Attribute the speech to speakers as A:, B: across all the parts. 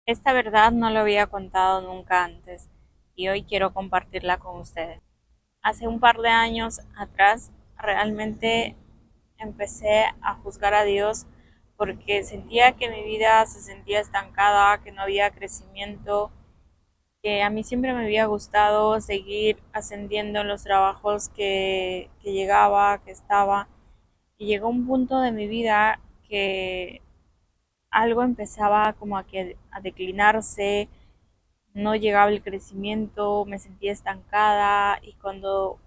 A: Esta verdad no lo había contado nunca antes y hoy quiero compartirla con ustedes. Hace un par de años atrás realmente empecé a juzgar a Dios porque sentía que mi vida se sentía estancada, que no había crecimiento, que a mí siempre me había gustado seguir ascendiendo en los trabajos que llegaba, que estaba. Y llegó un punto de mi vida que algo empezaba como a declinarse, no llegaba el crecimiento, me sentía estancada y cuando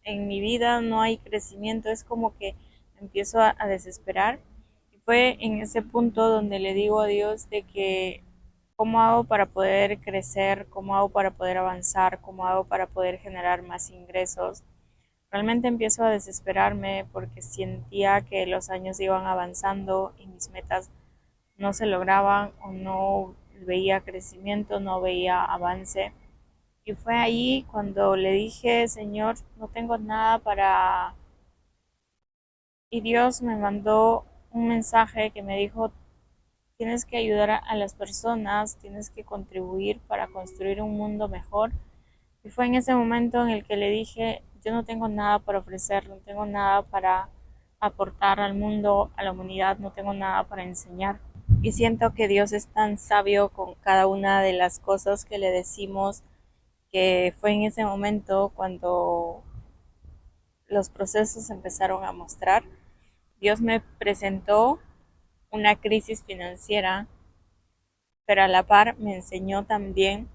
A: en mi vida no hay crecimiento es como que empiezo a desesperar. Y fue en ese punto donde le digo a Dios de que cómo hago para poder crecer, cómo hago para poder avanzar, cómo hago para poder generar más ingresos. Realmente empiezo a desesperarme porque sentía que los años iban avanzando y mis metas no se lograban o no veía crecimiento, no veía avance. Y fue ahí cuando le dije, Señor, no tengo nada para... Y Dios me mandó un mensaje que me dijo, tienes que ayudar a las personas, tienes que contribuir para construir un mundo mejor. Y fue en ese momento en el que le dije, yo no tengo nada para ofrecer, no tengo nada para aportar al mundo, a la humanidad, no tengo nada para enseñar. Y siento que Dios es tan sabio con cada una de las cosas que le decimos, que fue en ese momento cuando los procesos empezaron a mostrar. Dios me presentó una crisis financiera, pero a la par me enseñó también.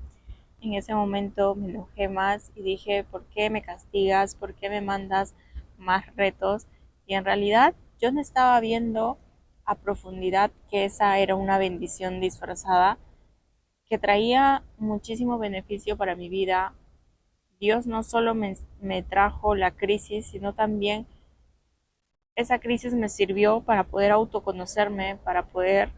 A: En ese momento me enojé más y dije, ¿por qué me castigas? ¿Por qué me mandas más retos? Y en realidad yo no estaba viendo a profundidad que esa era una bendición disfrazada que traía muchísimo beneficio para mi vida. Dios no solo me trajo la crisis, sino también esa crisis me sirvió para poder autoconocerme, para poder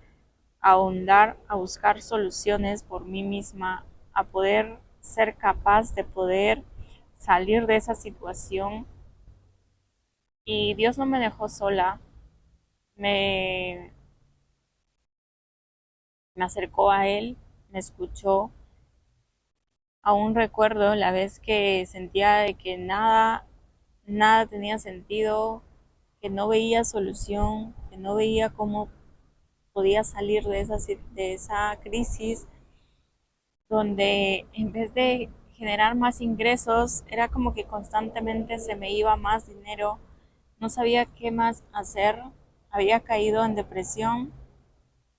A: ahondar, a buscar soluciones por mí misma, a poder ser capaz de poder salir de esa situación. Y Dios no me dejó sola, me, me acercó a Él, me escuchó. Aún recuerdo la vez que sentía de que nada tenía sentido, que no veía solución, que no veía cómo podía salir de esa crisis, donde en vez de generar más ingresos, era como que constantemente se me iba más dinero, no sabía qué más hacer, había caído en depresión.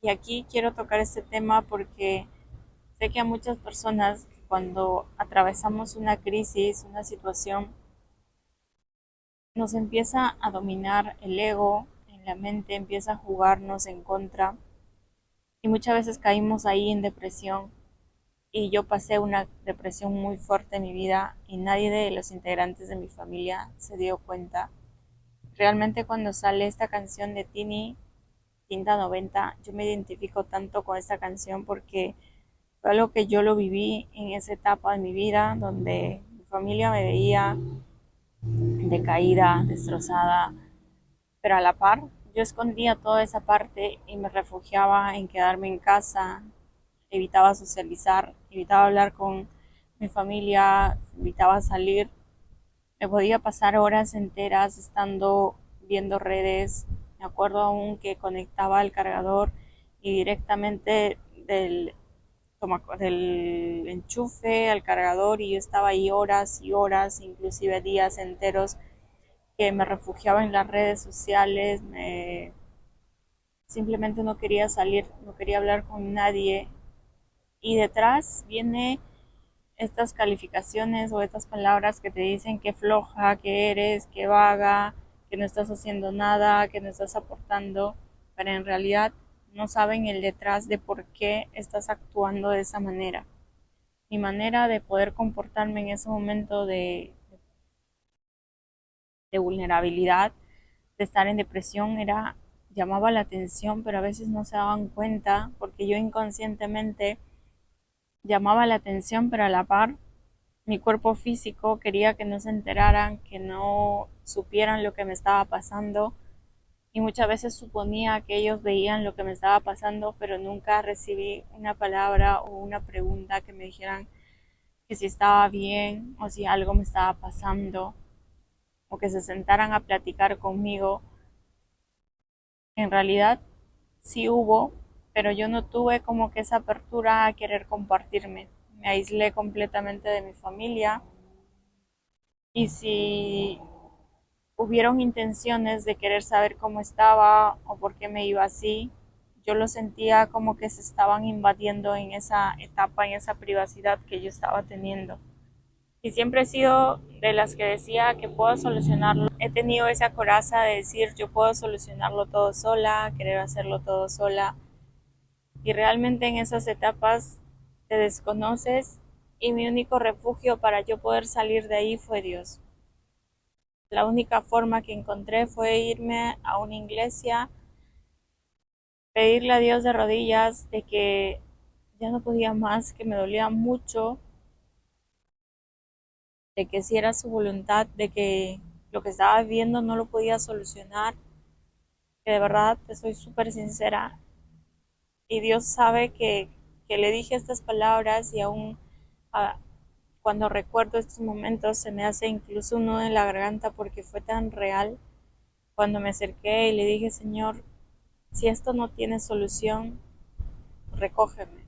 A: Y aquí quiero tocar este tema porque sé que a muchas personas cuando atravesamos una crisis, una situación, nos empieza a dominar el ego en la mente, empieza a jugarnos en contra y muchas veces caímos ahí en depresión. Y yo pasé una depresión muy fuerte en mi vida y nadie de los integrantes de mi familia se dio cuenta. Realmente cuando sale esta canción de Tini, Tinta 90, yo me identifico tanto con esta canción porque fue algo que yo lo viví en esa etapa de mi vida donde mi familia me veía decaída, destrozada, pero a la par yo escondía toda esa parte y me refugiaba en quedarme en casa, evitaba socializar, evitaba hablar con mi familia, evitaba salir. Me podía pasar horas enteras estando viendo redes. Me acuerdo aún que conectaba el cargador y directamente del enchufe al cargador y yo estaba ahí horas y horas, inclusive días enteros que me refugiaba en las redes sociales, simplemente no quería salir, no quería hablar con nadie. Y detrás viene estas calificaciones o estas palabras que te dicen que floja, que eres, que vaga, que no estás haciendo nada, que no estás aportando, pero en realidad no saben el detrás de por qué estás actuando de esa manera. Mi manera de poder comportarme en ese momento de vulnerabilidad, de estar en depresión, era llamaba la atención, pero a veces no se daban cuenta porque yo inconscientemente llamaba la atención, pero a la par mi cuerpo físico quería que no se enteraran, que no supieran lo que me estaba pasando y muchas veces suponía que ellos veían lo que me estaba pasando, pero nunca recibí una palabra o una pregunta que me dijeran que si estaba bien o si algo me estaba pasando o que se sentaran a platicar conmigo. En realidad sí hubo, pero yo no tuve como que esa apertura a querer compartirme. Me aislé completamente de mi familia y si hubieron intenciones de querer saber cómo estaba o por qué me iba así, yo lo sentía como que se estaban invadiendo en esa etapa, en esa privacidad que yo estaba teniendo. Y siempre he sido de las que decía que puedo solucionarlo. He tenido esa coraza de decir yo puedo solucionarlo todo sola, querer hacerlo todo sola. Y realmente en esas etapas te desconoces y mi único refugio para yo poder salir de ahí fue Dios. La única forma que encontré fue irme a una iglesia, pedirle a Dios de rodillas de que ya no podía más, que me dolía mucho, de que si era su voluntad, de que lo que estaba viviendo no lo podía solucionar, que de verdad te soy súper sincera y Dios sabe que le dije estas palabras y aún ah, cuando recuerdo estos momentos se me hace incluso un nudo en la garganta porque fue tan real cuando me acerqué y le dije, Señor, si esto no tiene solución, recógeme,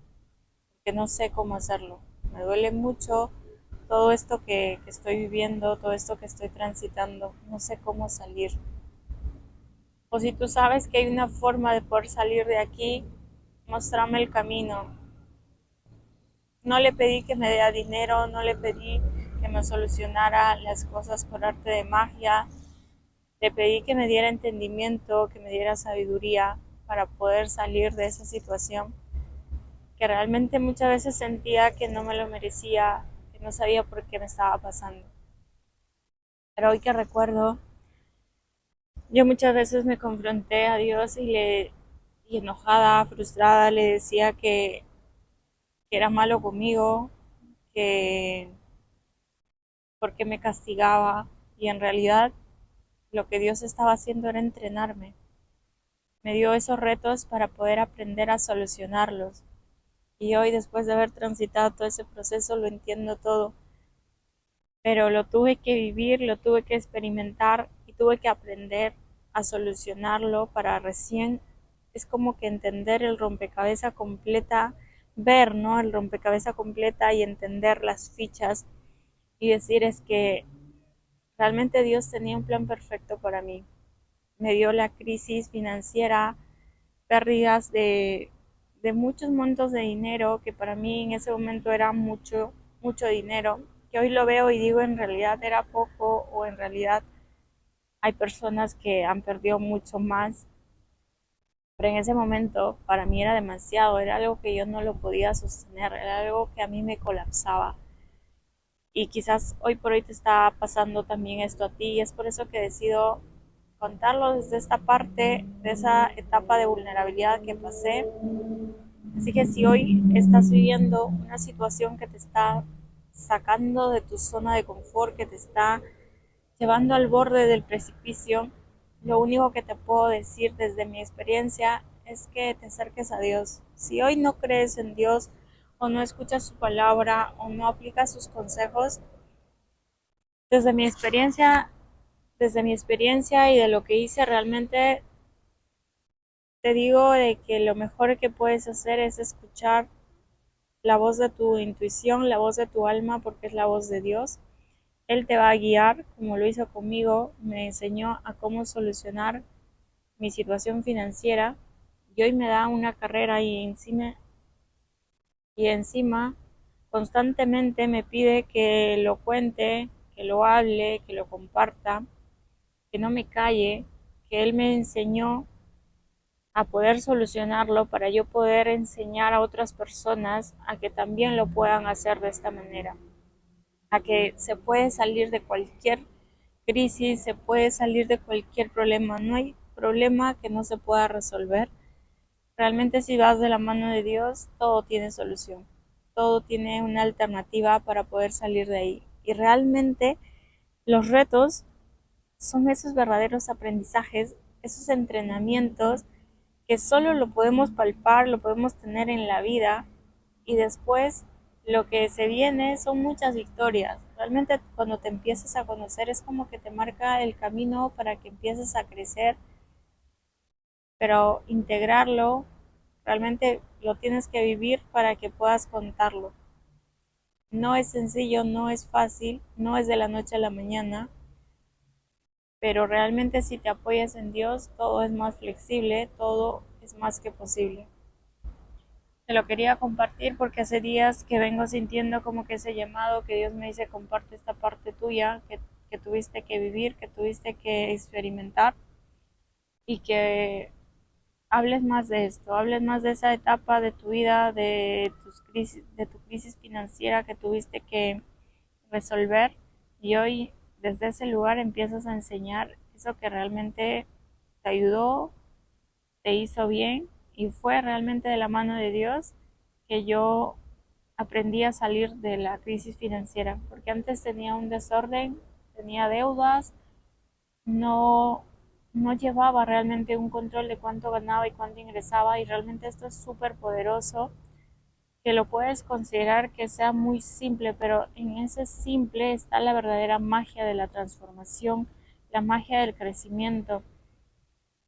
A: que no sé cómo hacerlo. Me duele mucho todo esto que estoy viviendo, todo esto que estoy transitando, no sé cómo salir. O si tú sabes que hay una forma de poder salir de aquí, mostrame el camino. No le pedí que me diera dinero, no le pedí que me solucionara las cosas por arte de magia. Le pedí que me diera entendimiento, que me diera sabiduría para poder salir de esa situación que realmente muchas veces sentía que no me lo merecía, que no sabía por qué me estaba pasando. Pero hoy que recuerdo, yo muchas veces me confronté a Dios y enojada, frustrada, le decía que era malo conmigo, que porque me castigaba y en realidad lo que Dios estaba haciendo era entrenarme. Me dio esos retos para poder aprender a solucionarlos. Y hoy, después de haber transitado todo ese proceso, lo entiendo todo. Pero lo tuve que vivir, lo tuve que experimentar y tuve que aprender a solucionarlo para recién, es como que entender el rompecabezas completa, ver, ¿no? El rompecabezas completa y entender las fichas y decir es que realmente Dios tenía un plan perfecto para mí. Me dio la crisis financiera, pérdidas de muchos montos de dinero que para mí en ese momento era mucho, mucho dinero, que hoy lo veo y digo en realidad era poco o en realidad hay personas que han perdido mucho más, pero en ese momento para mí era demasiado, era algo que yo no lo podía sostener, era algo que a mí me colapsaba. Y quizás hoy por hoy te está pasando también esto a ti y es por eso que decido contarlo desde esta parte, de esa etapa de vulnerabilidad que pasé. Así que si hoy estás viviendo una situación que te está sacando de tu zona de confort, que te está llevando al borde del precipicio, lo único que te puedo decir desde mi experiencia es que te acerques a Dios. Si hoy no crees en Dios o no escuchas su palabra o no aplicas sus consejos, desde mi experiencia, y de lo que hice realmente te digo de que lo mejor que puedes hacer es escuchar la voz de tu intuición, la voz de tu alma, porque es la voz de Dios. Él te va a guiar, como lo hizo conmigo, me enseñó a cómo solucionar mi situación financiera y hoy me da una carrera y encima constantemente me pide que lo cuente, que lo hable, que lo comparta, que no me calle, que Él me enseñó a poder solucionarlo para yo poder enseñar a otras personas a que también lo puedan hacer de esta manera, a que se puede salir de cualquier crisis, se puede salir de cualquier problema, no hay problema que no se pueda resolver. Realmente si vas de la mano de Dios, todo tiene solución, todo tiene una alternativa para poder salir de ahí. Y realmente los retos son esos verdaderos aprendizajes esos entrenamientos que solo lo podemos palpar, lo podemos tener en la vida y después lo que se viene son muchas victorias. Realmente cuando te empiezas a conocer es como que te marca el camino para que empieces a crecer, pero integrarlo realmente lo tienes que vivir para que puedas contarlo. No es sencillo, no es fácil, no es de la noche a la mañana, pero realmente si te apoyas en Dios, todo es más flexible, todo es más que posible. Te lo quería compartir porque hace días que vengo sintiendo como que ese llamado que Dios me dice comparte esta parte tuya que tuviste que vivir, que tuviste que experimentar y que hables más de esto, hables más de esa etapa de tu vida, de tu crisis financiera que tuviste que resolver y hoy desde ese lugar empiezas a enseñar eso que realmente te ayudó, te hizo bien y fue realmente de la mano de Dios que yo aprendí a salir de la crisis financiera, porque antes tenía un desorden, tenía deudas, no, no llevaba realmente un control de cuánto ganaba y cuánto ingresaba y realmente esto es súper poderoso, que lo puedes considerar que sea muy simple, pero en ese simple está la verdadera magia de la transformación, la magia del crecimiento.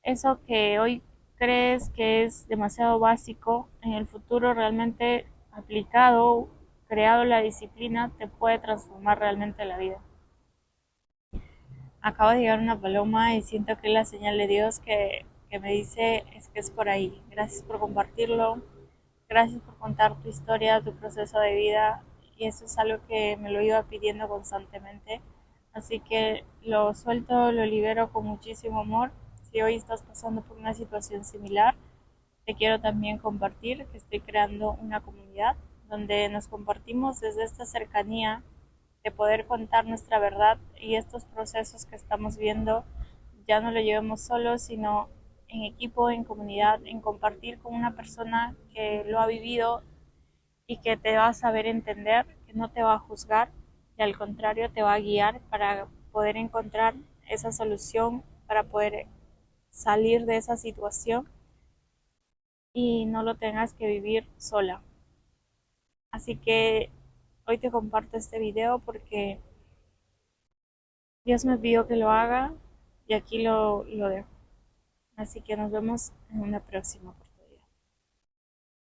A: Eso que hoy crees que es demasiado básico, en el futuro realmente aplicado, creado la disciplina, te puede transformar realmente la vida. Acaba de llegar una paloma y siento que es la señal de Dios que me dice es que es por ahí. Gracias por compartirlo, gracias por contar tu historia, tu proceso de vida y eso es algo que me lo iba pidiendo constantemente. Así que lo suelto, lo libero con muchísimo amor. Si hoy estás pasando por una situación similar, te quiero también compartir que estoy creando una comunidad donde nos compartimos desde esta cercanía de poder contar nuestra verdad y estos procesos que estamos viendo ya no lo llevemos solos, sino en equipo, en comunidad, en compartir con una persona que lo ha vivido y que te va a saber entender, que no te va a juzgar y al contrario te va a guiar para poder encontrar esa solución, para poder salir de esa situación y no lo tengas que vivir sola. Así que hoy te comparto este video porque Dios me pidió que lo haga y aquí lo dejo. Así que nos vemos en una próxima.